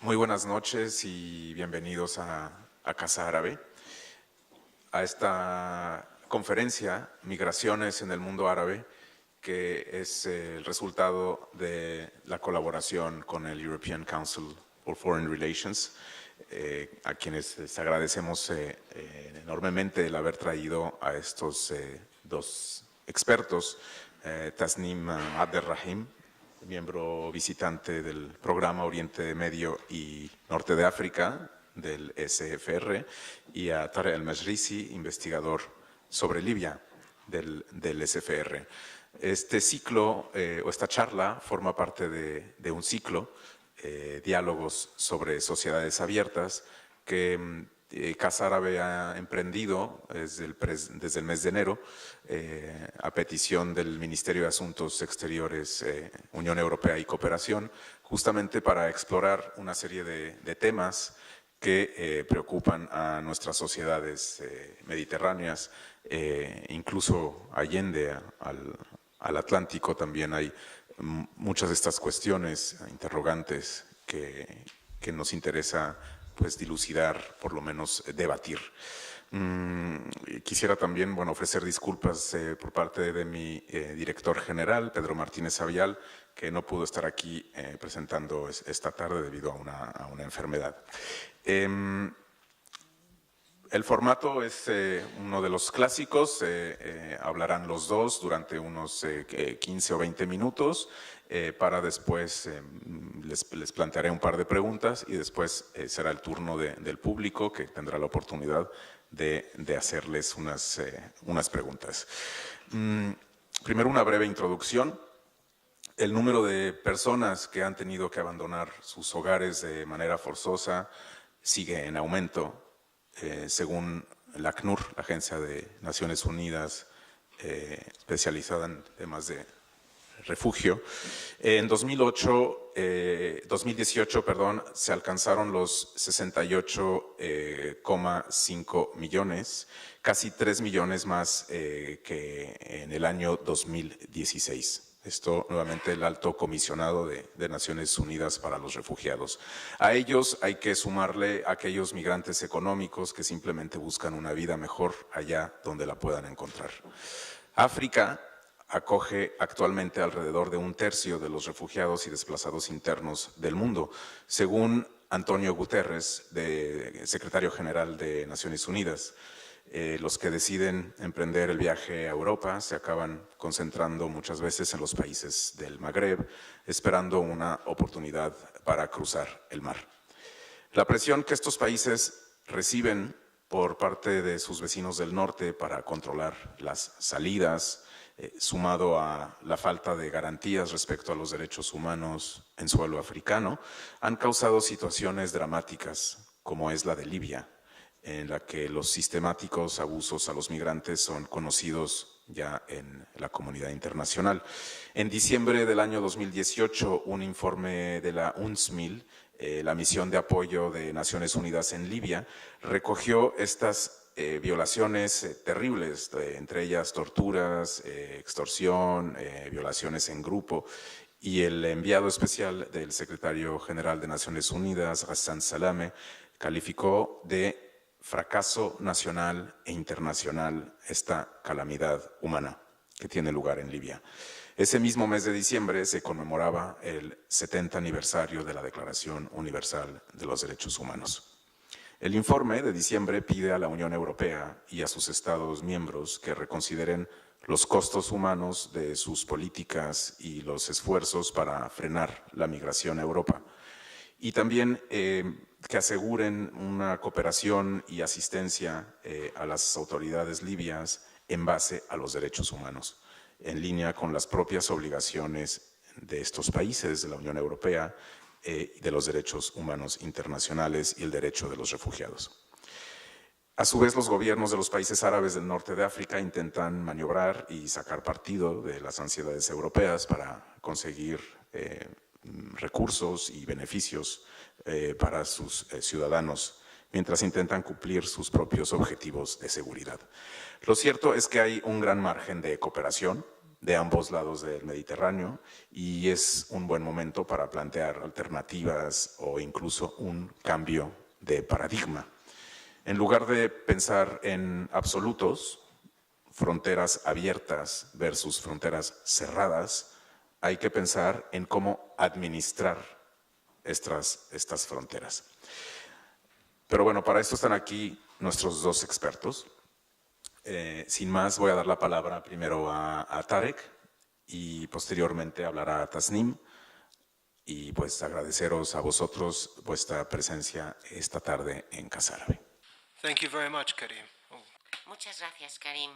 Muy buenas noches y bienvenidos a Casa Árabe, a esta conferencia, Migraciones en el Mundo Árabe, que es el resultado de la colaboración con el European Council for Foreign Relations, a quienes les agradecemos enormemente el haber traído a estos dos expertos, Tasnim Abderrahim, miembro visitante del programa Oriente Medio y Norte de África del SFR, y a Tarek El-Majrisi, investigador sobre Libia del SFR. Este ciclo o esta charla forma parte de un ciclo, diálogos sobre sociedades abiertas, que Casa Árabe ha emprendido desde el mes de enero a petición del Ministerio de Asuntos Exteriores, Unión Europea y Cooperación, justamente para explorar una serie de temas que preocupan a nuestras sociedades mediterráneas, incluso allende al Atlántico también hay muchas de estas cuestiones, interrogantes que nos interesa pues dilucidar, por lo menos debatir. Quisiera también ofrecer disculpas por parte de mi director general, Pedro Martínez Avial, que no pudo estar aquí presentando esta tarde debido a una enfermedad. El formato es uno de los clásicos, hablarán los dos durante unos 15 o 20 minutos, para después les plantearé un par de preguntas y después será el turno del público que tendrá la oportunidad de hacerles unas preguntas. Primero una breve introducción. El número de personas que han tenido que abandonar sus hogares de manera forzosa sigue en aumento. Según la ACNUR, la Agencia de Naciones Unidas especializada en temas de refugio, en 2018 se alcanzaron los 68,5 millones, casi 3 millones más que en el año 2016. Esto nuevamente el alto comisionado de Naciones Unidas para los Refugiados. A ellos hay que sumarle aquellos migrantes económicos que simplemente buscan una vida mejor allá donde la puedan encontrar. África acoge actualmente alrededor de 1/3 de los refugiados y desplazados internos del mundo, según Antonio Guterres, secretario general de Naciones Unidas. Los que deciden emprender el viaje a Europa se acaban concentrando muchas veces en los países del Magreb, esperando una oportunidad para cruzar el mar. La presión que estos países reciben por parte de sus vecinos del norte para controlar las salidas, sumado a la falta de garantías respecto a los derechos humanos en suelo africano, han causado situaciones dramáticas, como es la de Libia, en la que los sistemáticos abusos a los migrantes son conocidos ya en la comunidad internacional. En diciembre del año 2018, un informe de la UNSMIL, la misión de apoyo de Naciones Unidas en Libia, recogió estas violaciones terribles, entre ellas torturas, extorsión, violaciones en grupo, y el enviado especial del secretario general de Naciones Unidas, Ghassan Salamé, calificó de fracaso nacional e internacional esta calamidad humana que tiene lugar en Libia. Ese mismo mes de diciembre se conmemoraba el 70 aniversario de la Declaración Universal de los Derechos Humanos. El informe de diciembre pide a la Unión Europea y a sus Estados miembros que reconsideren los costos humanos de sus políticas y los esfuerzos para frenar la migración a Europa. Y también que aseguren una cooperación y asistencia a las autoridades libias en base a los derechos humanos, en línea con las propias obligaciones de estos países, de la Unión Europea, de los derechos humanos internacionales y el derecho de los refugiados. A su vez, los gobiernos de los países árabes del norte de África intentan maniobrar y sacar partido de las ansiedades europeas para conseguir recursos y beneficios para sus ciudadanos, mientras intentan cumplir sus propios objetivos de seguridad. Lo cierto es que hay un gran margen de cooperación de ambos lados del Mediterráneo y es un buen momento para plantear alternativas o incluso un cambio de paradigma. En lugar de pensar en absolutos, fronteras abiertas versus fronteras cerradas, hay que pensar en cómo administrar estas fronteras. Pero bueno, para esto están aquí nuestros dos expertos. Sin más, voy a dar la palabra primero a Tarek y posteriormente hablará Tasnim. Y pues agradeceros a vosotros vuestra presencia esta tarde en Casa Árabe. Thank you very much, Karim. Muchas gracias, Karim.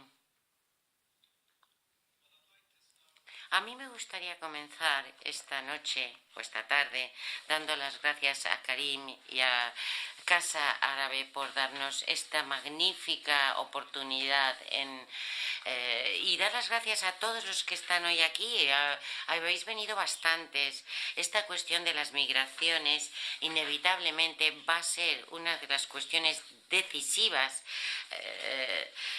A mí me gustaría comenzar esta noche o esta tarde dando las gracias a Karim y a Casa Árabe por darnos esta magnífica oportunidad y dar las gracias a todos los que están hoy aquí. Habéis venido bastantes. Esta cuestión de las migraciones inevitablemente va a ser una de las cuestiones decisivas.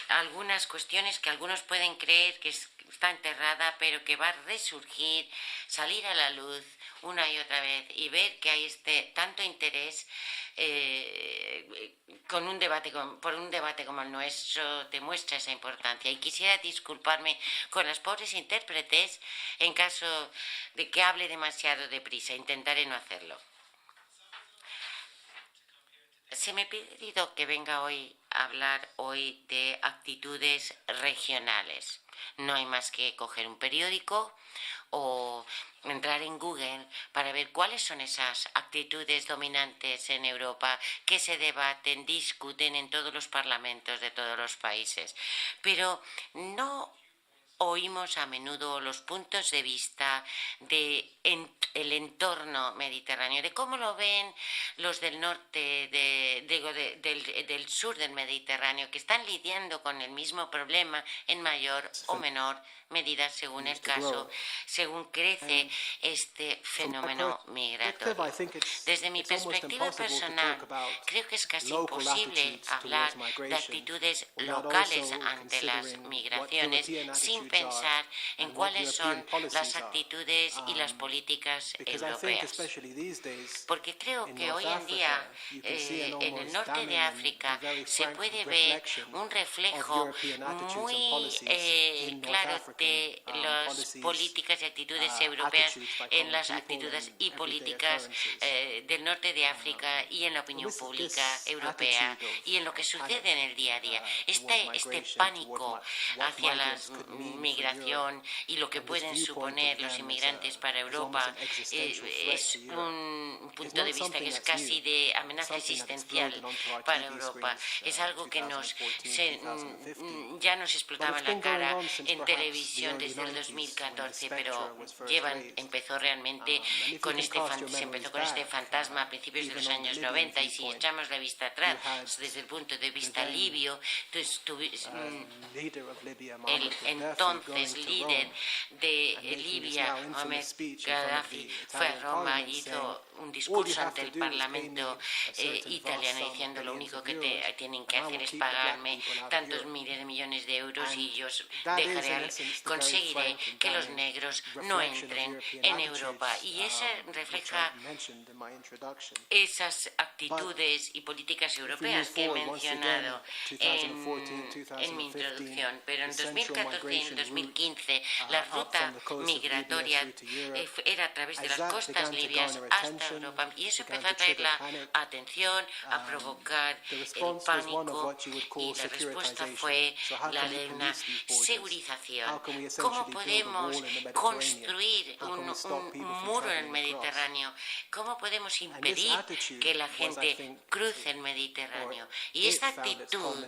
Algunas cuestiones que algunos pueden creer que está enterrada, pero que va a resurgir, salir a la luz una y otra vez y ver que hay tanto interés por un debate como el nuestro, demuestra esa importancia. Y quisiera disculparme con las pobres intérpretes en caso de que hable demasiado deprisa. Intentaré no hacerlo. Se me ha pedido que venga hoy a hablar hoy de actitudes regionales. No hay más que coger un periódico o entrar en Google para ver cuáles son esas actitudes dominantes en Europa que se debaten, discuten en todos los parlamentos de todos los países. Pero no oímos a menudo los puntos de vista del entorno mediterráneo, de cómo lo ven los del norte, del sur del Mediterráneo, que están lidiando con el mismo problema en mayor o menor medida según el caso, según crece este fenómeno migratorio. Desde mi perspectiva personal, creo que es casi imposible hablar de actitudes locales ante las migraciones sin pensar en cuáles son las actitudes y las políticas europeas. Porque creo que hoy en día en el norte de África se puede ver un reflejo muy claro de las políticas y actitudes europeas en las actitudes y políticas del norte de África y en la opinión pública europea y en lo que sucede en el día a día. Este pánico hacia la migración y lo que pueden suponer los inmigrantes para Europa es un punto de vista que es casi de amenaza existencial para Europa. Es algo que ya nos explotaba en la cara en televisión desde el 2014, pero empezó realmente se empezó con este fantasma a principios de los años 90, y si echamos la vista atrás desde el punto de vista libio, el entonces líder de Libia, Mohamed Gaddafi, fue a Roma y hizo un discurso ante el Parlamento italiano diciendo: lo único que tienen que hacer es pagarme tantos miles de millones de euros y yo conseguiré que los negros no entren en Europa. Y eso refleja esas actitudes y políticas europeas que he mencionado en mi introducción. Pero en 2014 y en 2015 la ruta migratoria era a través de las costas libias hasta Europa, y eso empezó a atraer la atención, a provocar el pánico, y la respuesta fue la de una segurización. ¿Cómo podemos construir un muro en el Mediterráneo? ¿Cómo podemos impedir que la gente cruce el Mediterráneo? Y esta actitud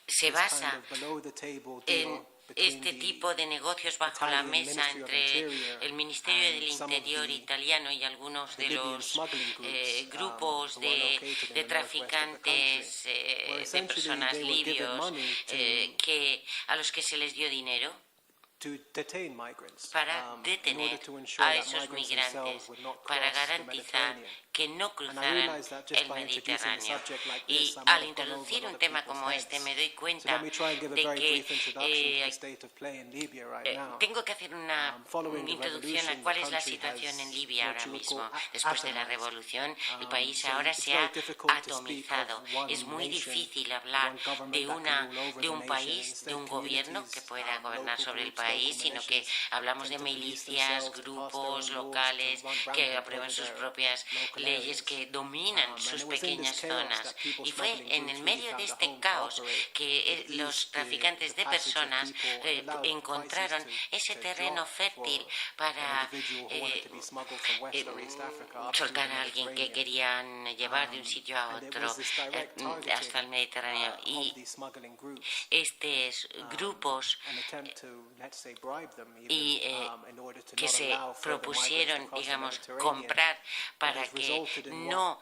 se basa en este tipo de negocios bajo la mesa entre el Ministerio del Interior italiano y algunos de los grupos de traficantes de personas libios a los que se les dio dinero para detener a esos migrantes, para garantizar que no cruzaran el Mediterráneo. Y al introducir un tema como este me doy cuenta de que tengo que hacer una introducción a cuál es la situación en Libia ahora mismo. Después de la revolución, el país ahora se ha atomizado. Es muy difícil hablar de un país, de un gobierno que pueda gobernar sobre el país, sino que hablamos de milicias, grupos locales que aprueban sus propias leyes, que dominan sus pequeñas zonas. Y fue en el medio de este caos que los traficantes de personas encontraron ese terreno fértil para soltar a alguien que querían llevar de un sitio a otro hasta el Mediterráneo. Y estos grupos que se propusieron, digamos, comprar para que no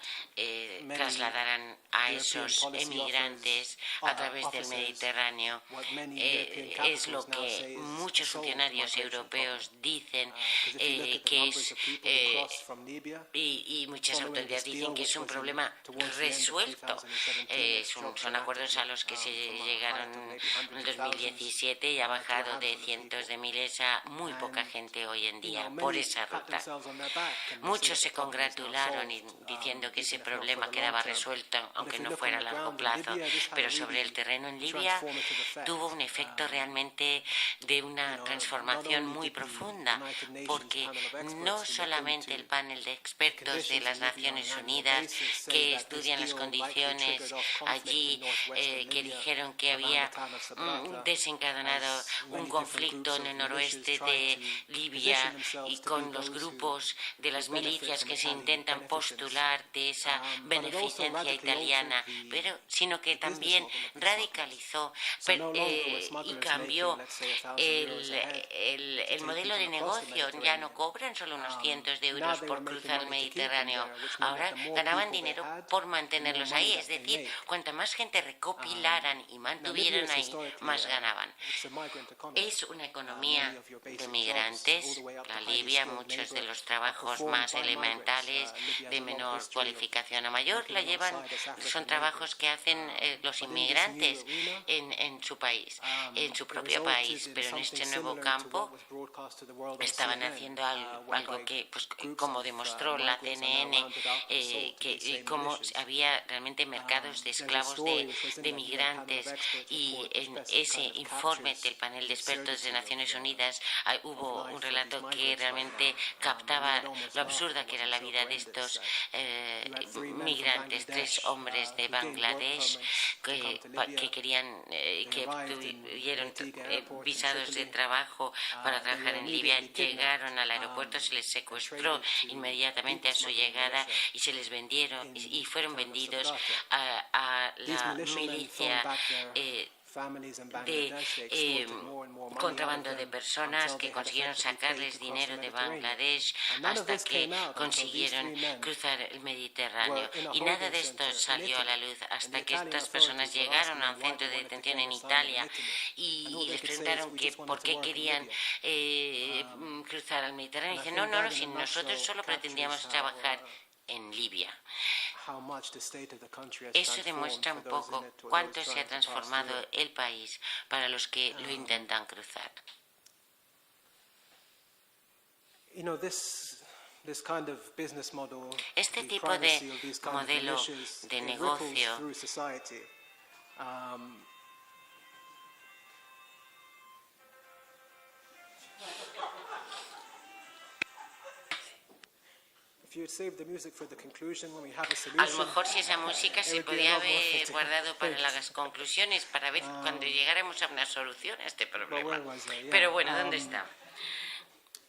trasladaran a esos emigrantes a través del Mediterráneo, es lo que muchos funcionarios europeos dicen que es, y muchas autoridades dicen que es un problema resuelto. Son acuerdos a los que se llegaron en el 2017 y ha bajado de cientos de miles a muy poca gente hoy en día por esa ruta. Muchos se congratularon diciendo que ese problema quedaba resuelto, aunque no fuera a largo plazo, pero sobre el terreno en Libia tuvo un efecto realmente de una transformación muy profunda, porque no solamente el panel de expertos de las Naciones Unidas que estudian las condiciones allí, que dijeron que había desencadenado un conflicto en el noroeste de Libia y con los grupos de las milicias que se intentan postular de esa beneficencia italiana, sino que también radicalizó y cambió el modelo de negocio. Ya no cobran solo unos cientos de euros por cruzar el Mediterráneo, ahora ganaban dinero por mantenerlos ahí, es decir, cuanta más gente recopilaran y mantuvieran ahí, más ganaban. Es una economía de migrantes. La Libia, muchos de los trabajos más elementales, de menor cualificación a mayor, la llevan, son trabajos que hacen los inmigrantes en su país, en su propio país, pero en este nuevo campo estaban haciendo algo que, pues, como demostró la CNN, como había realmente mercados de esclavos de migrantes, y en ese informe del panel de expertos de Naciones Unidas hubo un relato que realmente captaba lo absurda que era la vida de estos migrantes, 3 hombres de Bangladesh que querían, que tuvieron visados de trabajo para trabajar en Libia, llegaron al aeropuerto, se les secuestró inmediatamente a su llegada y se les vendieron y fueron vendidos a la milicia de contrabando de personas, que consiguieron sacarles dinero de Bangladesh hasta que consiguieron cruzar el Mediterráneo. Y nada de esto salió a la luz hasta que estas personas llegaron a un centro de detención en Italia y les preguntaron que por qué querían cruzar el Mediterráneo. Y dicen, no, si nosotros solo pretendíamos trabajar en Libia. Eso demuestra un poco cuánto se ha transformado el país para los que lo intentan cruzar. Este tipo de modelo de negocio a lo mejor si esa música se podía haber guardado para las conclusiones, para ver cuando llegáramos a una solución a este problema. Pero bueno, ¿dónde está?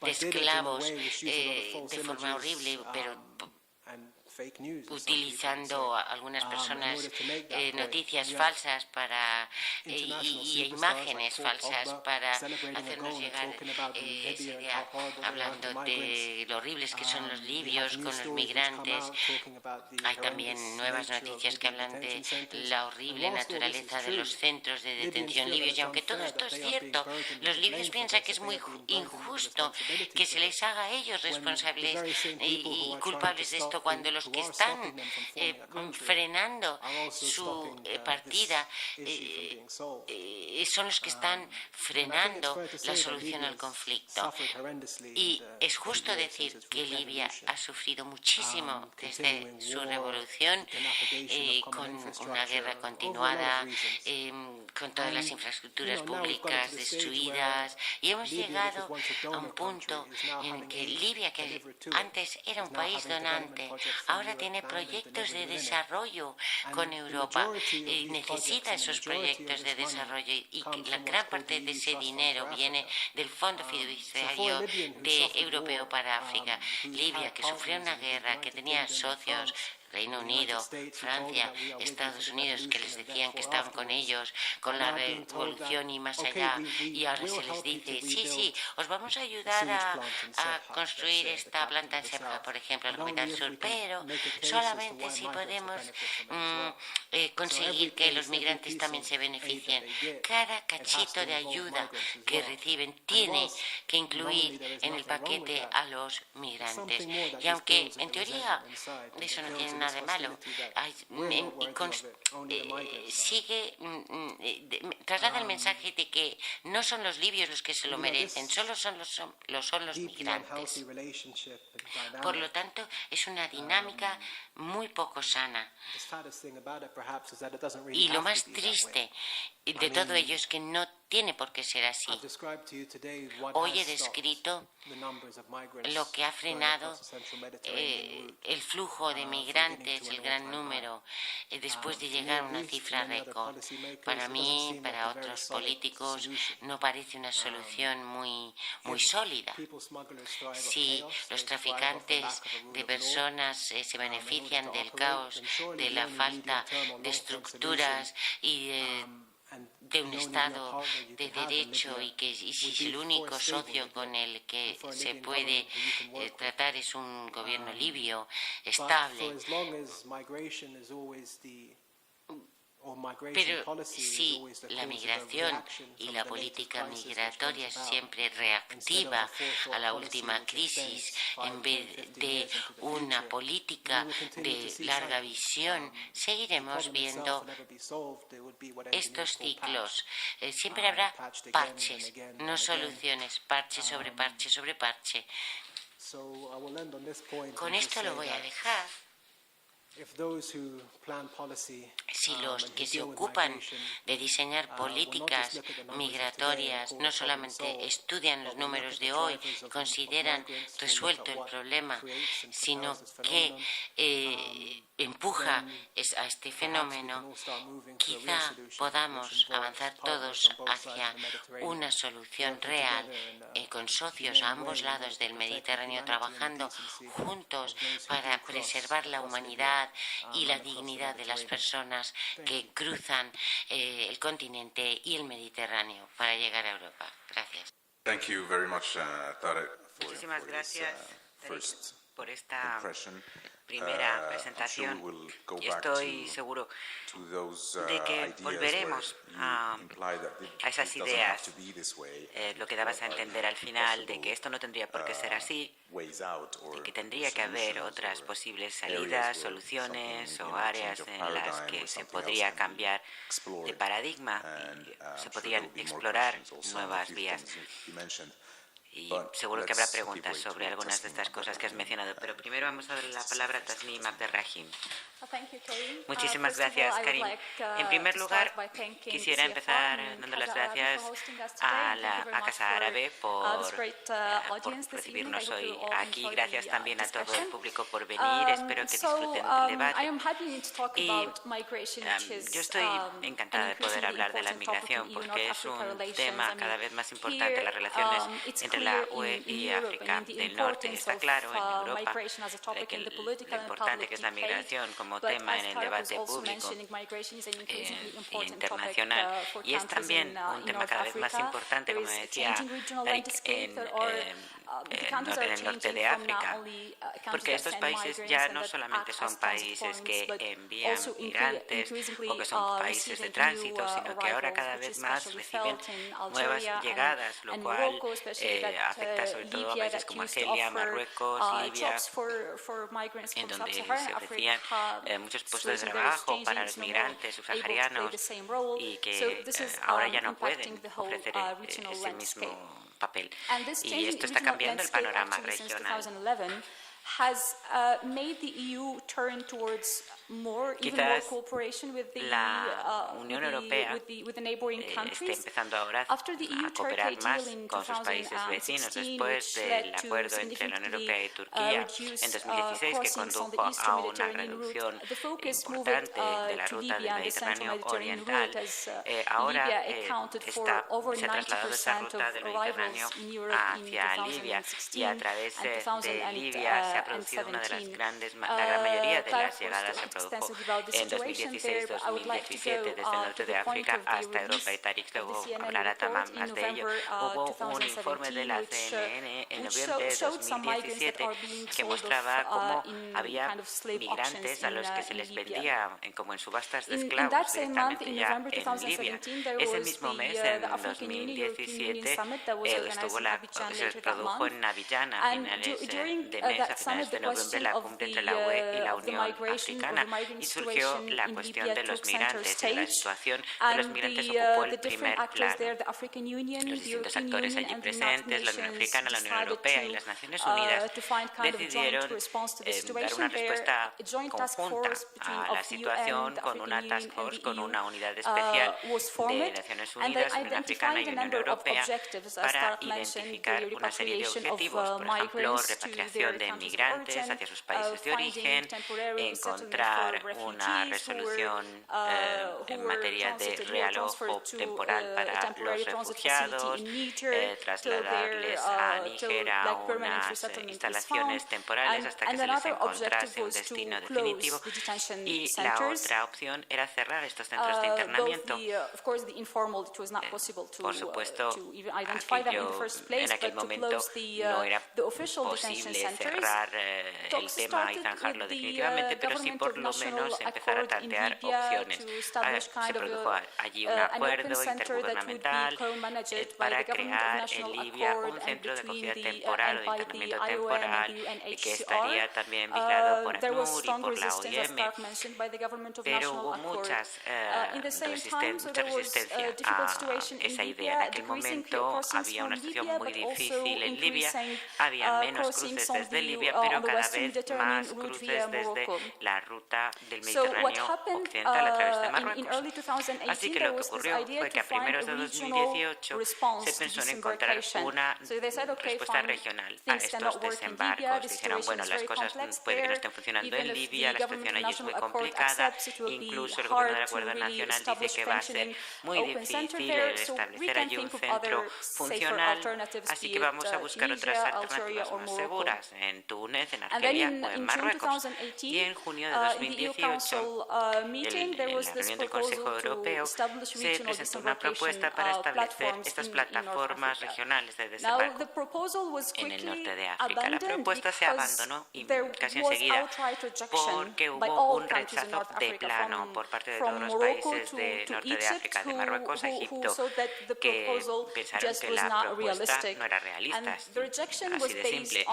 de but did it in a esclavos way which used a lot of false de forma images, horrible, pero and fake news. in some utilizando people's, algunas in personas order to make that point, noticias you have falsas para international y superstars imágenes like Paul falsas Pogba para celebrating a hacernos goal and llegar talking about esa Libya and idea, how horrible they are to hablando migrants. de lo horribles que son los We libios have con news los stories which come migrantes. out talking about the Hay horrendous también nuevas nature of noticias que Libyan hablan de detention centers. la And horrible whilst all this is naturaleza de true, los centros de Libyans detención feel that libios. it's Y aunque todo unfair esto that es they are being cierto, burdened with los the libios blame for piensan this, que es that muy they are being burdened with the injusto responsibility que for se les this. haga a ellos When the responsables very same people who y are culpables de trying to esto, stop cuando them, los que who are están stopping them from forming a country, frenando are also su stopping partida this issue from being solved. son los que están frenando la solución al conflicto. Y es justo decir que Libia ha sufrido muchísimo desde su revolución, con una guerra continuada, con todas las infraestructuras públicas destruidas, y hemos llegado a un punto en que Libia, que antes era un país donante, ahora tiene proyectos de desarrollo con Europa y necesita esos proyectos de desarrollo, y que la gran parte de ese dinero viene del Fondo Fiduciario Europeo para África. Libia, que sufrió una guerra, que tenía socios, Reino Unido, Francia, Estados Unidos, que les decían que estaban con ellos, con la revolución y más allá, y ahora se les dice, sí, os vamos a ayudar a construir esta planta en Sebha, por ejemplo, en la mitad sur, pero solamente si podemos conseguir que los migrantes también se beneficien. Cada cachito de ayuda que reciben tiene que incluir en el paquete a los migrantes. Y aunque en teoría eso no tiene nada de malo, traslada el mensaje de que no son los libios los que se lo merecen, solo son los migrantes. Por lo tanto, es una dinámica muy poco sana. Y lo más triste de todo ello es que no tiene por qué ser así. Hoy he descrito lo que ha frenado el flujo de migrantes, el gran número, después de llegar a una cifra récord. Para mí, para otros políticos, no parece una solución muy sólida. Si los traficantes de personas se benefician del caos, de la falta de estructuras y de un Estado de derecho, y si el único socio con el que se puede tratar es un gobierno libio estable. Pero si la migración y la política migratoria es siempre reactiva a la última crisis en vez de una política de larga visión, seguiremos viendo estos ciclos. Siempre habrá parches, no soluciones, parche sobre parche sobre parche. Con esto lo voy a dejar. Si los que se ocupan de diseñar políticas migratorias no solamente estudian los números de hoy y consideran resuelto el problema, sino que empuja a este fenómeno, quizá podamos avanzar todos hacia una solución real, con socios a ambos lados del Mediterráneo, trabajando juntos para preservar la humanidad y la dignidad de las personas que cruzan el continente y el Mediterráneo para llegar a Europa. Gracias. Thank you very much, Tarek, Muchísimas gracias, first por esta impression. primera presentación. Y estoy seguro de que volveremos a esas ideas, lo que dabas a entender al final, de que esto no tendría por qué ser así, de que tendría que haber otras posibles salidas, soluciones o áreas en las que se podría cambiar de paradigma y se podrían explorar nuevas vías. Y seguro que habrá preguntas sobre algunas de estas cosas que has mencionado, pero primero vamos a dar la palabra a Tasnim Abderrahim. Muchísimas gracias, Karim. En primer lugar, quisiera empezar dando las gracias a Casa Árabe por recibirnos hoy aquí. Gracias también a todo el público por venir. Espero que disfruten del debate. Y yo estoy encantada de poder hablar de la migración, porque es un tema cada vez más importante, las relaciones entre la UE y África del Norte. Está claro en Europa lo importante que es la migración como tema en el debate público e internacional. Y es también un tema cada vez más importante, como decía Eric, en el norte de África, porque estos países ya no solamente son países que envían migrantes o que son países de tránsito, sino que ahora cada vez más reciben nuevas llegadas, lo cual afecta sobre todo a países como Argelia, Marruecos, Libia, en donde se ofrecían muchos puestos de trabajo para los migrantes subsaharianos y que ahora ya no pueden ofrecer ese mismo papel. Y esto está cambiando el panorama regional. Quizás la Unión Europea esté empezando ahora a cooperar más con sus países vecinos después del acuerdo entre la Unión Europea y Turquía en 2016, que condujo a una reducción importante de la ruta del Mediterráneo Oriental. Ahora se ha trasladado esa ruta del Mediterráneo hacia Libia, y a través de Libia se ha producido una de las la gran mayoría de las llegadas se produjo en 2016-2017 desde el norte de África hasta Europa, y Tariq luego hablará también más de ello. Hubo un informe de la CNN en noviembre de 2017 que mostraba cómo había migrantes a los que se les vendía como en subastas de esclavos directamente ya en Libia. Ese mismo mes, en 2017, se produjo en Abiyán a finales de mes, a finales de noviembre, la cumbre entre la UE y la Unión Africana, y surgió la cuestión de los migrantes, y la situación de los migrantes ocupó el primer plano. Los distintos actores allí presentes, la Unión Africana, la Unión Europea y las Naciones Unidas, decidieron dar una respuesta conjunta a la situación con una task force, con una unidad especial de Naciones Unidas, Unión Africana y Unión Europea, para identificar una serie de objetivos, por ejemplo, repatriación de migrantes hacia sus países de origen, encontrar una resolución en materia de realojo temporal para los refugiados, trasladarles a Níger a unas instalaciones temporales hasta que se les encontrase un destino definitivo, y la otra opción era cerrar estos centros de internamiento. Por supuesto, en aquel momento no era posible cerrar el tema y zanjarlo definitivamente, pero sí por lo menos empezar a tantear opciones. Se produjo allí un acuerdo intergubernamental para crear en Libia un centro de acogida temporal o de internamiento temporal que estaría también vigilado por ACNUR y por la OIM, pero hubo mucha resistencia a esa idea. En aquel momento había una situación muy difícil en Libia, había menos cruces desde Libia, pero cada vez más cruces desde la ruta del Mediterráneo occidental a través de Marruecos. Así que lo que ocurrió fue que a primeros de 2018 se pensó en encontrar una respuesta regional a estos desembarcos. Dijeron, bueno, las cosas puede que no estén funcionando en Libia, la situación allí es muy complicada, incluso el gobierno del Acuerdo Nacional dice que va a ser muy difícil establecer allí un centro funcional, así que vamos a buscar otras alternativas más seguras en Túnez, en Argelia o en Marruecos. Y en junio de 2018, en la reunión del Consejo Europeo, se presentó una propuesta para establecer estas plataformas regionales de desembarco en el norte de África. La propuesta se abandonó y casi enseguida porque hubo un rechazo de plano por parte de todos los países del norte de África, de Marruecos a Egipto, que pensaron que la propuesta no era realista, así de simple.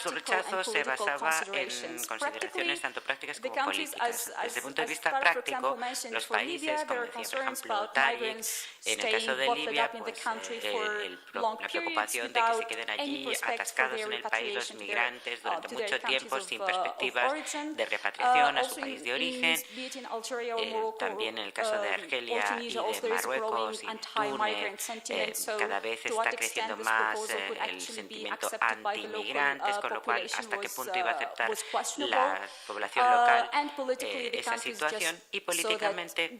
Su rechazo se basaba en consideraciones tanto prácticas como políticas. Desde el punto de vista práctico, los países, como decía por ejemplo Tariq, en el caso de Libia, pues la preocupación de que se queden allí atascados en el país los migrantes durante mucho tiempo sin perspectivas de repatriación a su país de origen. También en el caso de Argelia y de Marruecos y Túnez, cada vez está creciendo más el sentimiento anti-inmigrantes, con lo cual hasta qué punto iba a aceptar la población local global and politically, the esa countries situación, just y saw that políticamente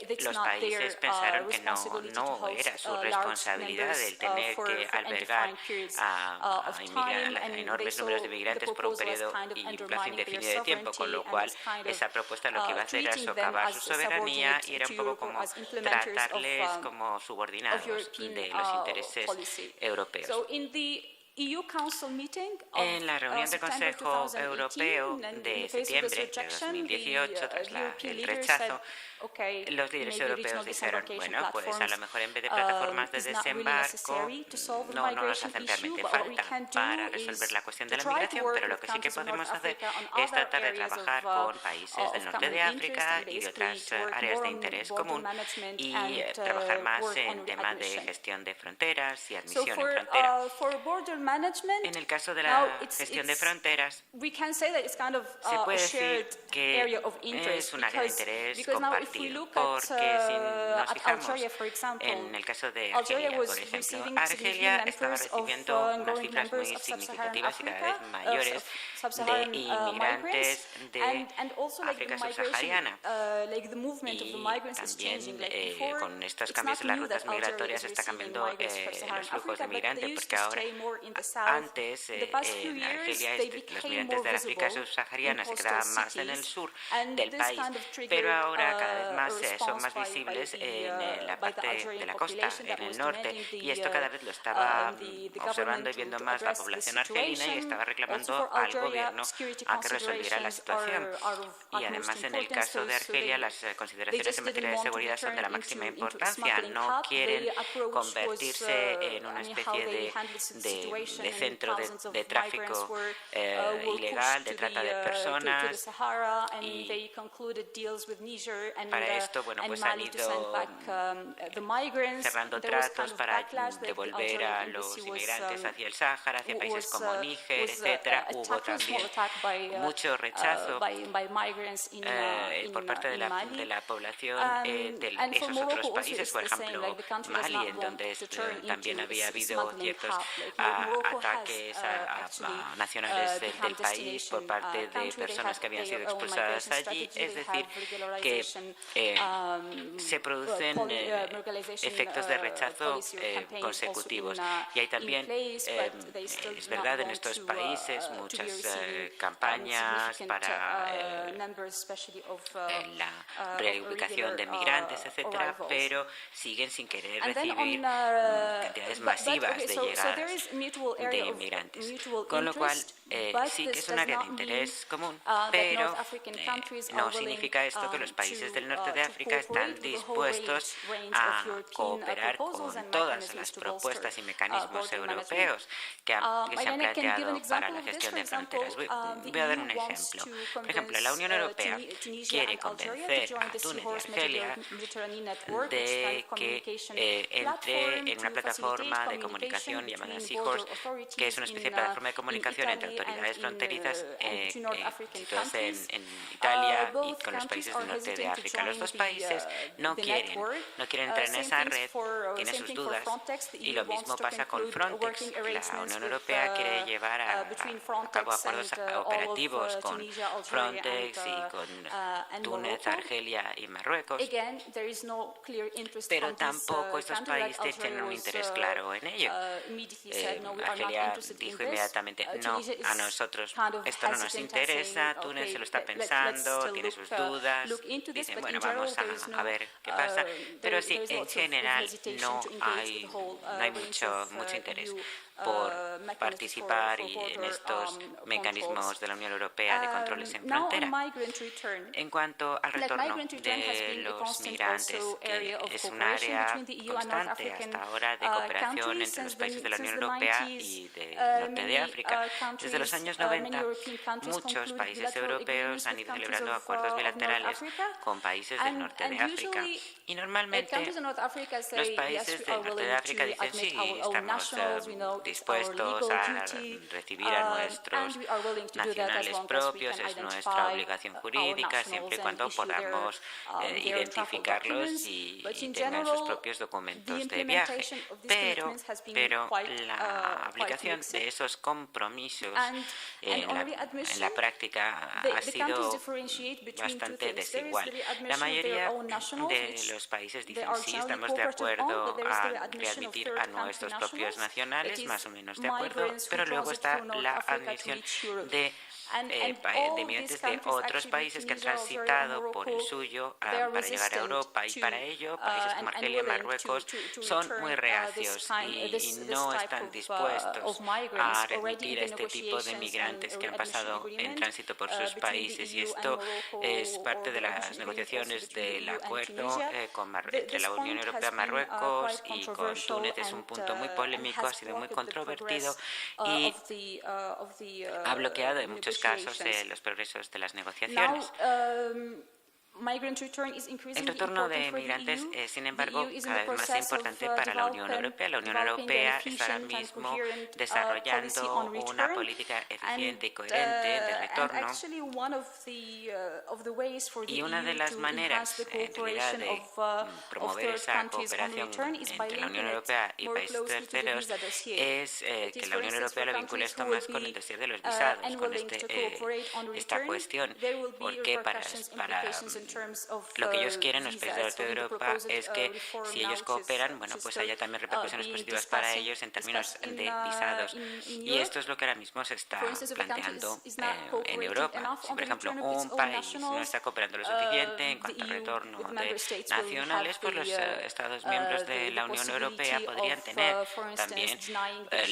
it's los not their países pensaron que responsibility to no host era su large responsabilidad numbers el tener for que albergar undefined periods a of time, and they enormes saw números de the migrantes por un proposal as periodo kind of y un plazo undermining their indefinido de tiempo, con lo sovereignty, and cual as kind of esa propuesta lo que iba a hacer era treating them socavar as su soberanía y era un subordinate to poco Europe, como as implementers tratarles of como subordinados European de los intereses policy. europeos. So in the EU Council meeting of En la reunión del September Consejo 2018, Europeo and in de the face of septiembre this de rejection, 2018, tras European el leaders rechazo, said, okay, los líderes maybe europeos regional dijeron, disembarkation bueno, pues a lo platforms mejor en vez de plataformas de is not really desembarco, necessary to solve the no nos migration hacen issue, realmente but what we falta can do para resolver is la cuestión to de la try to migración, work pero lo with que sí que countries in podemos North hacer Africa on es other tratar de areas trabajar con países del norte de África y de otras áreas de interés común y trabajar más en temas de gestión de fronteras y admisión en frontera. En el caso de la gestión de fronteras, we can say that it's kind of se puede a shared decir que area of interest es un área de because interés now if we compartido, look porque si nos at fijamos Algeria, for example, en el caso de Algeria Argelia, was por ejemplo, receiving Argelia significant estaba numbers of recibiendo unas growing cifras numbers muy of sub-Saharan significativas y cada Africa, vez mayores de sub-Saharan inmigrantes de and also like the África migration, subsahariana. like the movement of the Y migrants is changing. también Like before, con estos it's cambios not en las new that rutas Algeria migratorias is está receiving cambiando migrants from Sub-Saharan los flujos Africa, de but they migrantes, used porque to ahora stay more in the south. antes The past few en years, Argelia they los became migrantes more de la África visible subsahariana in se quedaban coastal más en el cities, sur and del this país, kind of pero triggered ahora cada vez más son response más by visibles the, en la by the parte de Algerian la costa, population that en el was norte, demanding y esto cada vez lo estaba the observando y government viendo to más la address the población argelina y situation. estaba Also reclamando for al Algeria, gobierno security a que resolviera la considerations situación. are of Y utmost además en el importance, caso de so Argelia they las consideraciones just en materia didn't de want to seguridad son de la return máxima into a importancia, smuggling no hub. quieren Their approach was, convertirse en una I mean, how especie they handled the situation, de and centro thousands of de tráfico migrants were ilegal, pushed de to trata de to the personas, Sahara, and y they concluded deals with Niger and para esto, bueno, and pues han Mali to send ido back the migrants. cerrando There was kind tratos of para backlash, like the devolver a Algerian los embassy was, inmigrantes hacia el Sáhara, hacia países como Níger, was etcétera. Hubo attacked, a small también attack by, mucho rechazo by migrants in por parte de Mali. la población de And for esos Morocco otros also países, it's por the same, ejemplo like the country does Mali, not en want donde to turn también into había a habido smuggling ciertos hub. Like Morocco ataques has, actually, a nacionales del become país por destination parte de country. They personas have que habían sido their own expulsadas migration allí, strategy. es They decir, have que regularization, se producen regularization, efectos de rechazo policy or campaigns consecutivos. also Y hay también, place, but they still es do not verdad, en want estos to, países to be muchas receiving, campañas significant, para numbers, especially of, la of reubicación de irregular, migrantes, etcétera, arrivals. pero siguen sin querer And then recibir cantidades masivas okay, de so llegadas there is mutual de area of inmigrantes. mutual Con lo cual, interest, sí but que es this un does área de not mean, interés común, that pero North African countries no are willing, significa esto que los países del norte de to África están cooperate with the whole dispuestos range a of European, cooperar proposals con and todas mechanisms las to propuestas y bolster, mecanismos border management. europeos que se han And I can give planteado an para example la of this. gestión For de example, fronteras. the Voy a dar EU un wants ejemplo. to Por ejemplo, la Unión convince, Europea Tunisia quiere and Algeria to convencer join a the Túnez y Seahorse Argelia Mediterranean Network, which is kind de of que communication entre platform en una to plataforma de facilitate comunicación communication llamada between Seahorse, border authorities que es una especie de in, plataforma de comunicación in entre Italy autoridades and fronterizas between North African situadas countries. en Italia y Both con los countries países are del norte de hesitant to África. Los join dos the, países no the quieren network. entrar en Same esa things red, tienen same sus thing for dudas, Frontex. The y EU lo wants mismo to pasa con conclude Frontex. working La arrangements Unión with, Europea quiere llevar a between cabo Frontex acuerdos and, operativos all of, con Tunisia, Algeria, Frontex and, y con and Túnez, Morocco. Argelia y Marruecos. Again, there is no clear interest Pero from this, tampoco estos country, like países tienen un Algeria interés was, claro en ello. immediately said, no, we are not Argelia interested in dijo this. inmediatamente, no, Tunisia is a nosotros kind of esto no nos hesitant and interesa, saying, Túnez okay, se lo está let's pensando, still tiene look, sus dudas, look into this, dicen, but bueno, in general, vamos there is no, a ver qué pasa. Pero sí, there is en lots of general hesitation no to engage hay, with the whole, no hay range mucho of, interés EU, por mechanisms participar for en border, estos mecanismos controls. de la Unión Europea de controles en Now on frontera. migrant return. En cuanto al retorno migrant return has de been a los constant migrantes, also que area of es un cooperation área between the EU and North constante African, hasta ahora de cooperación countries entre los since países de la the- Unión since the Europea 90s, y del norte de África. Desde los años 90, many European countries muchos concluded países bilateral europeos agreements han with ido countries celebrando of, acuerdos of North bilaterales Africa, con países del norte de África. Y normalmente los países del norte de África dicen sí, estamos dispuestos a recibir a nuestros nacionales propios, es nuestra obligación jurídica, siempre y cuando podamos identificarlos y tengan sus propios documentos de viaje. Pero la aplicación de esos compromisos en la práctica ha sido bastante desigual. La mayoría de los países dicen sí, estamos de acuerdo a readmitir a nuestros propios nacionales, más o menos de acuerdo, pero luego está la admisión de migrantes de otros países que han transitado por el suyo para llegar a Europa, y para ello países como Argelia y Marruecos son muy reacios y no están dispuestos a remitir a este tipo de migrantes que han pasado en tránsito por sus países, y esto es parte de las negociaciones del acuerdo entre la Unión Europea, Marruecos y con Túnez. Es un punto muy polémico, ha sido muy controvertido y ha bloqueado en muchos casos los progresos de las negociaciones. El retorno de migrantes es, sin embargo, cada vez más importante para la Unión Europea. La Unión Europea está ahora mismo desarrollando una política eficiente y coherente de retorno, y una de las maneras, en realidad, de promover esa cooperación entre la Unión Europea y países terceros es que la Unión Europea lo vincule esto más con el dossier de los visados, con esta cuestión, porque para lo que ellos quieren, los países del norte de Europa, es que si ellos cooperan, bueno, pues haya también repercusiones positivas para ellos en términos de visados. Y esto es lo que ahora mismo se está planteando en Europa. Si, por ejemplo, un país no está cooperando lo suficiente en cuanto al retorno de nacionales, pues los Estados miembros de la Unión Europea podrían tener también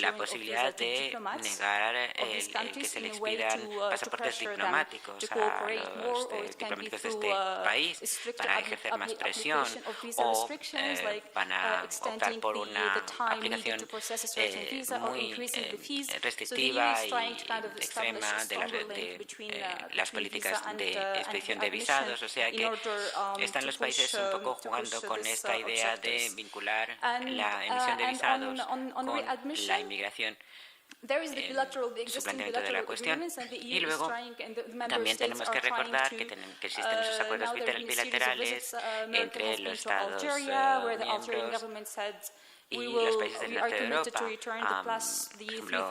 la posibilidad de negar el que se les pidan pasaportes diplomáticos a los diplomáticos de este país para ejercer más presión, o van a optar por una aplicación muy restrictiva y extrema de las políticas de expedición de visados. O sea que están los países un poco jugando con esta idea de vincular la emisión de visados con la inmigración, su planteamiento de la cuestión. Y luego también tenemos que recordar que existen esos acuerdos bilaterales entre los Estados miembros y los países del norte de Europa. Por ejemplo,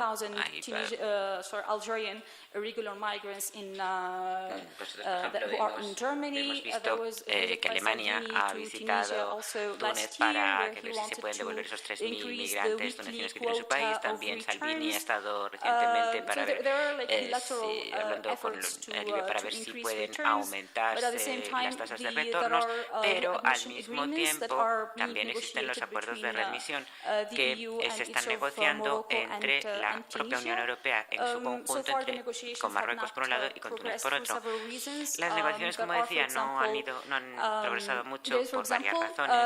hemos visto que Alemania ha visitado Túnez para ver si se pueden devolver esos 3.000 migrantes tunecinos que tiene su país. También Salvini ha estado recientemente para ver hablando con Libia para ver si pueden aumentarse las tasas de retornos, pero al mismo tiempo también existen los acuerdos de readmisión que se están negociando entre la propia Unión Europea en su conjunto, con Marruecos por un lado y con Túnez por otro. Las negociaciones, como decía, no han progresado mucho por varias razones.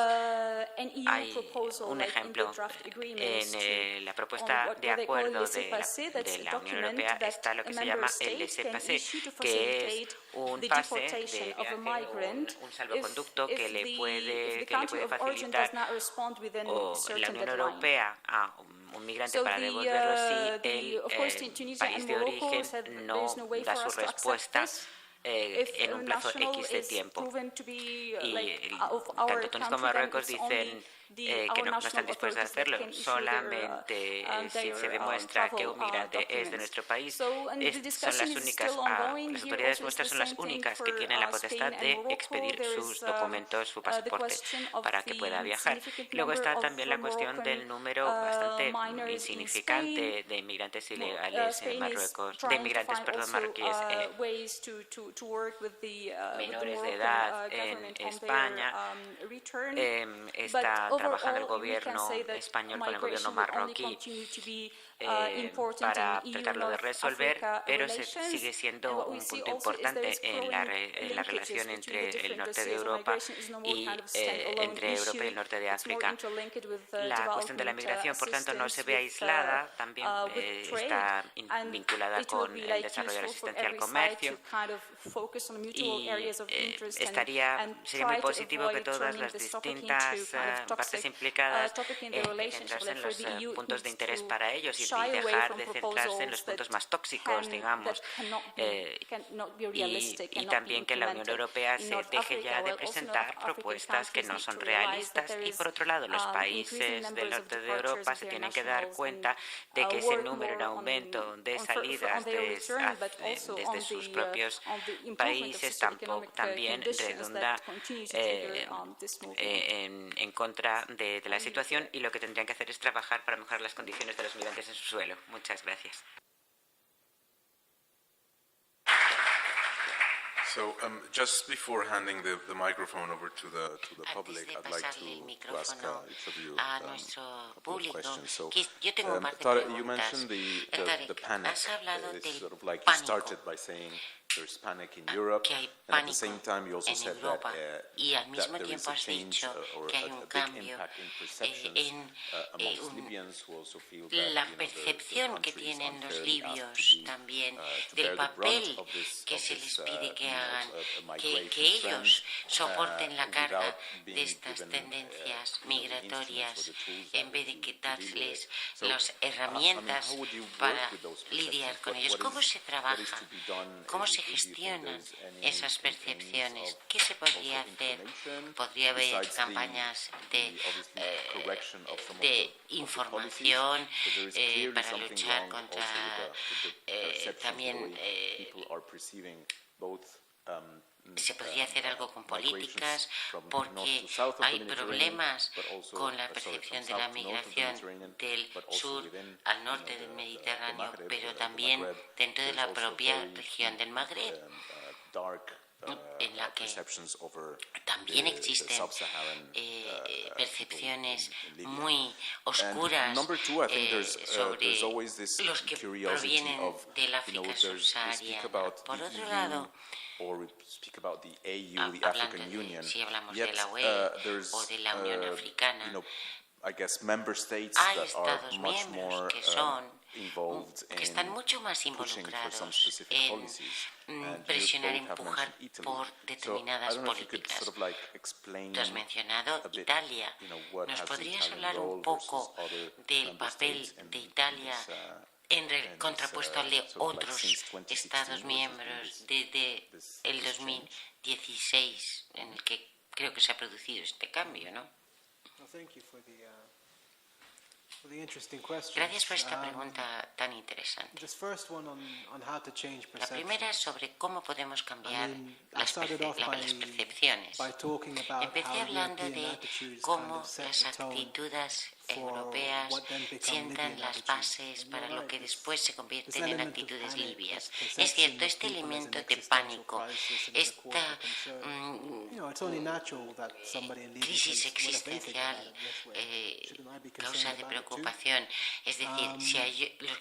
Hay un ejemplo en la propuesta de acuerdo de la Unión Europea está lo que se llama el laissez-passer, que es un pase de viaje, un salvoconducto que le puede facilitar la Unión Europea a un migrante para devolverlo si el país de origen no da su respuesta en un plazo X de tiempo. Y tanto Túnez como Marruecos dicen que no están dispuestos a hacerlo, solamente si se demuestra que un migrante es de nuestro país. Son las únicas, las autoridades nuestras son las únicas que tienen la potestad de expedir sus documentos, su pasaporte, para que pueda viajar. Luego está también la cuestión del número bastante insignificante de inmigrantes ilegales en Marruecos, de inmigrantes, marroquíes menores de edad en España. Está trabajando el gobierno español con el gobierno marroquí para tratarlo de resolver, pero sigue siendo un punto importante en la relación entre el norte de Europa y entre Europa y el norte de África. La cuestión de la migración, por tanto, no se ve aislada, también está vinculada con el desarrollo de la asistencia al comercio y sería muy positivo que todas las distintas partes implicadas centrarse en los puntos de interés para ellos y dejar de centrarse en los puntos más tóxicos, digamos, y también que la Unión Europea se deje ya de presentar propuestas que no son realistas y, por otro lado, los países del norte de Europa se tienen que dar cuenta de que ese número en aumento de salidas desde sus propios países también redunda en contra de la situación, y lo que tendrían que hacer es trabajar para mejorar las condiciones de los migrantes en su suelo. Muchas gracias. So, just before handing the microphone over to the public, I'd like to ask each of you a a nuestro couple of público. questions. So, Yo tengo un par de Tarek, you preguntas. mentioned the Tarek, panic. has hablado It's del sort of like you pánico. started by saying there's panic in Europe, Que hay and at the pánico same time you also en said Europa, y al that mismo there is tiempo a has change dicho or que hay a un big cambio impact in perceptions amongst Libyans who also feel that la the percepción que country is tienen los unfairly asked libios to be, también to del bear the papel brunt of this, que se les pide que you know, hagan, migration que ellos trend, soporten la carga without being de estas given, tendencias you know, the migratorias instruments or the tools en vez de to quitarles deal with. So, las herramientas how would you work para with those lidiar perceptions? con ellos. What ¿Cómo is- se what is trabaja? to be done? ¿Cómo Do se you think gestionan there's any esas campaigns percepciones? of ¿Qué se podría also hacer? information, Podría haber besides campañas the obviously correction of some of de the policies? información Because there is clearly para something luchar wrong contra also with the perceptions, también the way people are perceiving both se podría hacer algo con migrations políticas from porque north to south of the hay Mediterranean, problemas but also, con la from percepción de south la to north of the migración Mediterranean, del but also sur within, al norte you know, del the Mediterráneo, Maghreb, pero the también Maghreb, dentro de there's la also propia very región del Magreb, dark en la que perceptions over también the existen sub-Saharan percepciones people in Libya. muy oscuras And number two, I think there's sobre always this los que curiosity provienen of, del you know, África we speak subsahariana. about Por the otro EU, lado, or we speak about the AU, the hablando African Union. si hablamos Yet, de la UE there's, o de la Unión Africana, you know, I guess member states hay that are Estados much miembros more que son involved que están in mucho más pushing for some involucrados specific en policies. And you presionar, both have empujar mentioned Italy. por So I determinadas don't know if you could políticas. sort of like explain Tú has mencionado a bit, Italia. you know, what ¿Nos has the podrías Italian hablar un role poco versus other del member papel states in de Italia this, contrapuesto al de sort of like otros since 2016, Estados which has been this- desde this el change? 2016, en el que creo que se ha producido este cambio, ¿no? Well, thank you for the interesting questions. Gracias por esta pregunta tan interesante. This first one on how to change La primera es perceptions. sobre cómo podemos cambiar I las started off las percepciones. by talking about Empecé how hablando European de attitudes cómo kind of set las the tone actitudes for europeas what then become sientan Libyan las attitudes. bases And para you're lo right, que this- después se this convierten en element of actitudes panic, libias. this Es cierto, perception of este people as an elemento de existential pánico, crisis and as a esta core concern. You know, it's only natural that somebody in Libya crisis would have been thinking existencial about it this way. Shouldn't I be causa concerned de about it too? preocupación. Es decir, si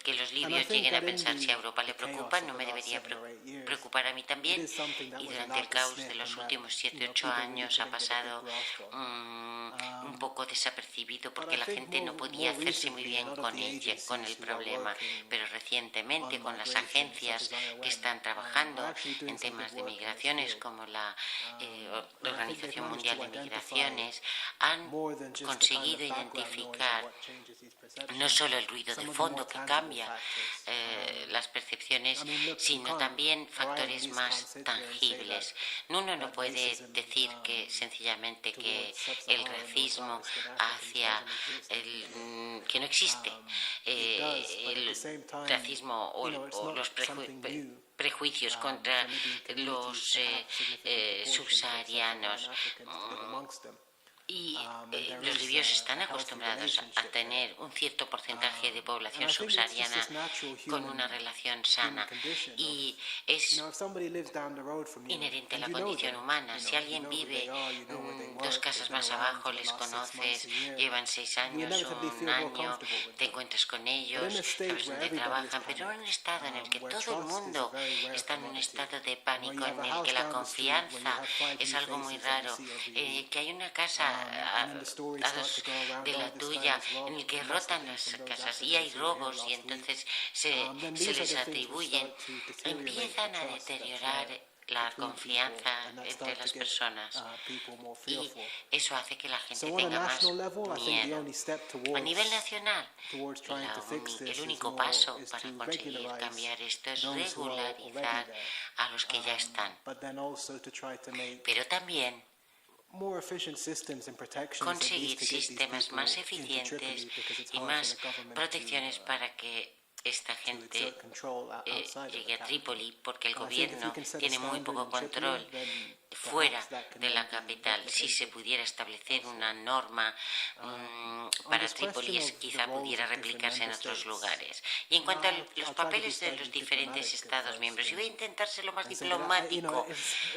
que los And I libios think lleguen a that in pensar si a the Europa le chaos preocupa, of no the me last debería 7 or 8 years, preocupar a mí también. it is something that Y was durante allowed el to caos slip de los and that, últimos 7 you know, 8 people really años ha couldn't get a big pasado grasp on. un poco desapercibido porque But I la think gente no more podía hacerse muy recently, bien a lot of con the ella, con el agencies who are problema, working pero recientemente on con las migration, agencias such as IOM, que están are trabajando actually doing en some temas good de work in this migraciones field. como la And I think they've Organización managed Mundial to de identify Migraciones han more than just the kind conseguido of background noise of identificar what changes these perceptions. no solo el ruido Some de of the fondo more que tangible cambia factors. las percepciones, I mean, look, you sino can't- también or I at factores least más can't sit here and say tangibles. Uno no that puede racism, decir que sencillamente que towards sub-Saharan el or racismo Southeastern Africans hacia doesn't exist. que no existe It does, but at the el same time, racismo o, you know, it's o not los something new. prejuicios contra for Libyan communities los to have significant proportions of subsaharianos. Sub-Saharan Africans to live amongst them. Y los libios están acostumbrados a tener un cierto porcentaje de población subsahariana con una relación sana. Y es inherente a la condición humana. Si alguien vive 2 casas más abajo, les conoces, llevan 6 años, un año, te encuentras con ellos, sabes dónde trabajan, pero en un estado en el que todo el mundo está en un estado de pánico, en el que la confianza es algo muy raro, que hay una casa a 2 de la tuya en el que rotan las casas y hay robos y entonces se les atribuyen, empiezan a deteriorar la confianza entre las personas y eso hace que la gente tenga más miedo. A nivel nacional, el único paso para conseguir cambiar esto es regularizar a los que ya están, pero también conseguir sistemas más eficientes y más protecciones para que esta gente llegue a Trípoli, porque el gobierno tiene muy poco control fuera de la capital. Si se pudiera establecer una norma para Trípoli, quizá pudiera replicarse en otros lugares. Y en cuanto a los papeles de los diferentes Estados miembros, y voy a intentar ser lo más diplomático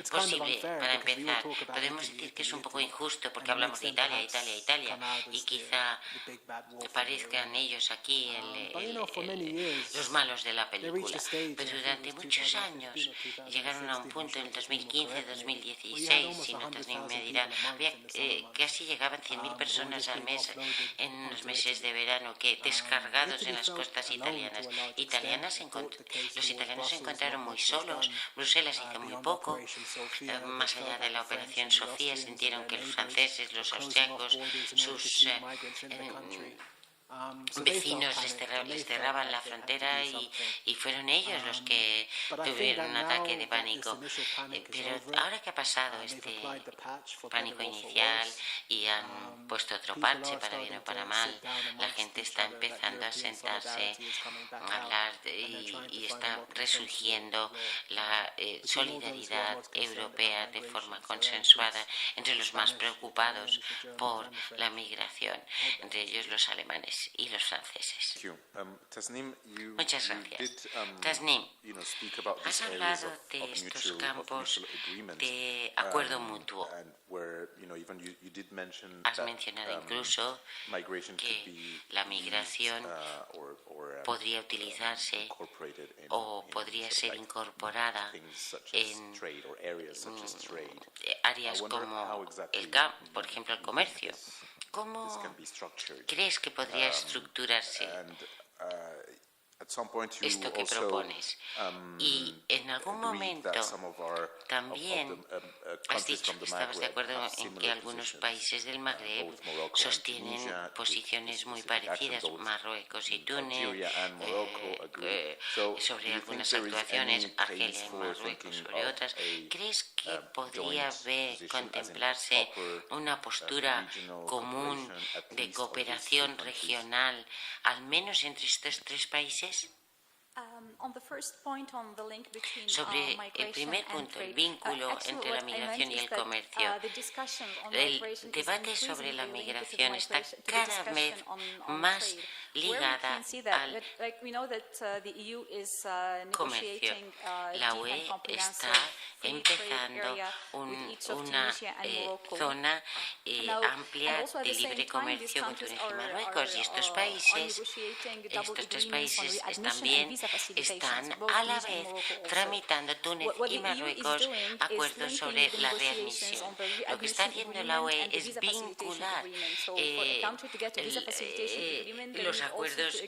posible para empezar, podemos decir que es un poco injusto porque hablamos de Italia, Italia, Italia, y quizá parezcan ellos aquí los malos de la película. Pero durante muchos años llegaron a un punto en el 2015, 2016, si notas ni me dirá, casi llegaban 100.000 personas al mes en unos meses de verano que descargados en las costas italianas. Los italianos se encontraron muy solos, Bruselas hizo muy poco, más allá de la operación Sofía sintieron que los franceses, los austriacos, sus vecinos les cerraban la frontera y fueron ellos los que tuvieron un ataque de pánico. Pero ahora que ha pasado este pánico inicial y han puesto otro parche para bien o para mal, la gente está empezando a sentarse, a hablar y está resurgiendo la solidaridad europea de forma consensuada entre los más preocupados por la migración, entre ellos los alemanes y los franceses. Muchas gracias. Tasnim, has hablado de estos campos de acuerdo mutuo. Has mencionado incluso que la migración podría utilizarse o podría ser incorporada en áreas como por ejemplo, el comercio. ¿Cómo crees que podría estructurarse esto que propones? Y en algún momento también has dicho que estabas de acuerdo en que algunos países del Magreb sostienen posiciones muy parecidas, Marruecos y Túnez, sobre algunas actuaciones, Argelia y Marruecos sobre otras. ¿Crees que podría contemplarse una postura común de cooperación regional, al menos entre estos 3 países? Sobre el primer punto, el vínculo entre la migración y el comercio, el debate sobre la migración está cada vez más ligada al comercio. La UE está empezando una zona amplia de libre comercio con Túnez y Marruecos, y estos 3 países también están a la vez tramitando, Túnez y Marruecos, acuerdos sobre la readmisión. Lo que está haciendo la UE es vincular los acuerdos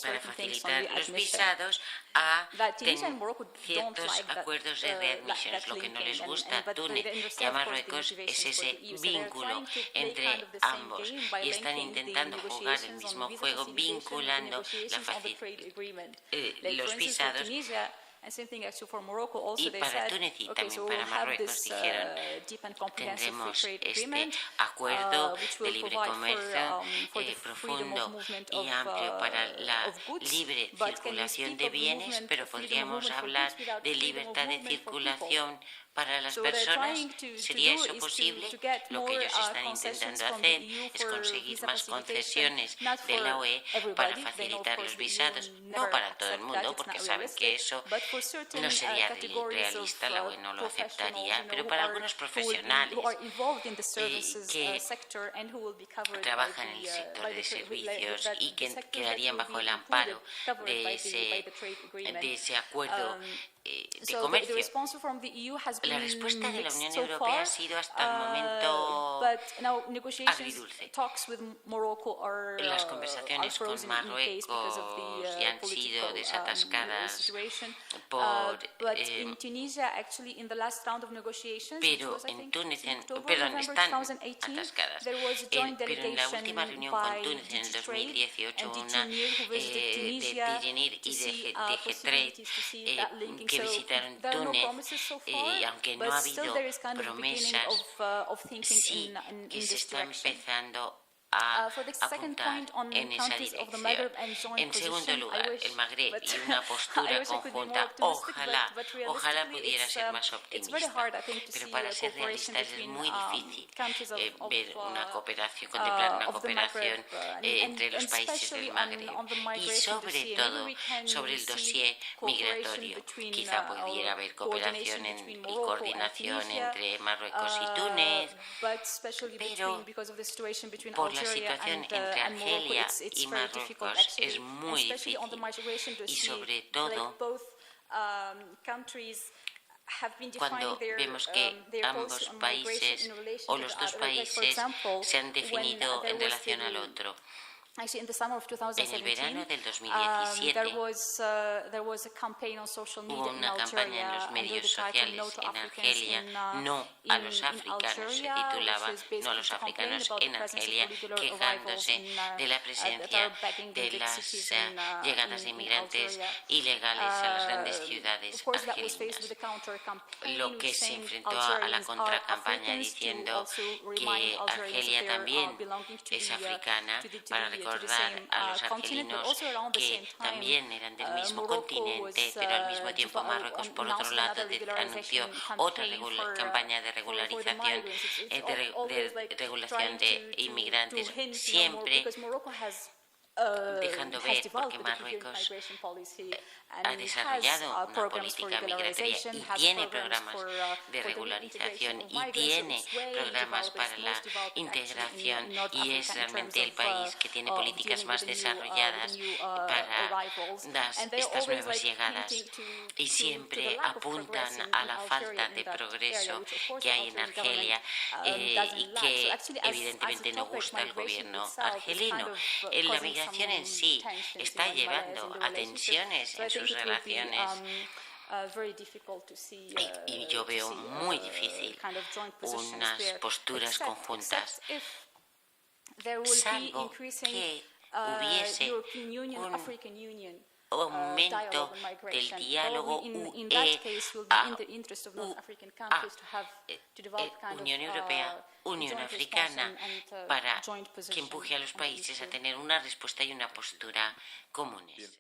para facilitar los visados a ciertos acuerdos de readmisión. Lo que no les gusta a Túnez y a Marruecos es ese vínculo entre ambos, y están intentando jugar el mismo juego vinculando los visados. Y para Túnez y también para Marruecos dijeron, tendremos este acuerdo de libre comercio profundo y amplio para la libre circulación de bienes, pero podríamos hablar de libertad de circulación Para las So what they're personas, trying to ¿sería do eso is posible? to get Lo que more ellos están concessions intentando from the hacer EU es for conseguir visa más facilitation, concesiones not de la for UE everybody. para They know, of facilitar course, los the EU visados. will No never para todo el accept that, mundo, it's porque not saben que realistic, eso but for certain no sería categories realista, la of UE no lo professionals, aceptaría, pero who para are- algunos who will be- profesionales who are involved in the services que sector and who will be covered by trabajan en el the, sector by de the trade- servicios that- y the que sectors that quedarían will bajo be el amparo covered de by the trade agreement. de ese acuerdo de So the comercio. response from the EU has La been respuesta de la mixed Unión so Europea far, ha sido hasta el momento but now negotiations, agridulce. talks with Morocco are Las are conversaciones con frozen in pace because of Marruecos the ya han sido political desatascadas situation. por, But in Tunisia, actually, in the last round of negotiations, which pero was, I en think, Túnez, in October, perdón, November están 2018, atascadas. there was a joint Pero en la delegation última reunión by con Túnez en el DG Trade 2018, and una DG NIR, who visited Tunisia de DGNIR to y see de Trade possibilities to see that linking. que So visitaron there are no Túnez, promises so far, y aunque no but ha still habido there is kind of beginning promesas, of thinking sí in que se this está direction. empezando a For the second apuntar point on en esa countries of the dirección. Maghreb and joint En segundo position, lugar, I wish, el Magreb but y una I postura wish I could be more conjunta, optimistic, ojalá, but ojalá realistically pudiera ser más it's very optimista. hard, I think, to Pero see para ser cooperation realistas es between muy difícil countries of ver una cooperación, contemplar una of the cooperación Maghreb, entre los and países especially del Magreb. on the Y migration sobre dossier. todo Maybe we can sobre el see dossier cooperation migratorio. between, Quizá pudiera haber cooperación between y Morocco and coordinación Tunisia, entre Marruecos y Túnez, but especially pero because of the situation between por la Algeria situación and entre Morocco, Argelia it's y very difficult, Marruecos actually, es muy especially on the difícil. migration Y dossier, sobre todo, like both countries have been cuando defining vemos que their ambos policy on países migration in relation o to los the dos other. Like, for países example, se han definido when en there was relación al otro. Actually, in the summer of En 2017, el verano del 2017 there was a campaign on social media hubo in una campaña en Algeria los under medios the title sociales No to en Africans Argelia, no a los africanos, se titulaba No a los africanos en Argelia, quejándose de la presencia de las llegadas de inmigrantes ilegales a las grandes ciudades argelinas, lo que se enfrentó a la contracampaña diciendo que Argelia también es africana, para recordar a los argelinos que también eran del mismo continente, pero al mismo tiempo Marruecos, por otro lado, anunció otra campaña de regularización, de regulación de inmigrantes, siempre dejando ver, porque Marruecos ha desarrollado una política migratoria y tiene programas de regularización y tiene programas para la integración, y es realmente el país que tiene políticas más desarrolladas para estas nuevas llegadas, y siempre apuntan a la falta de progreso que hay en Argelia y que evidentemente no gusta al gobierno argelino. La migración en sí está llevando a tensiones en sus relaciones, y yo veo muy difícil unas posturas conjuntas, salvo que hubiese un aumento del diálogo Unión Europea, Unión Africana, para que empuje a los países a tener una respuesta y una postura comunes.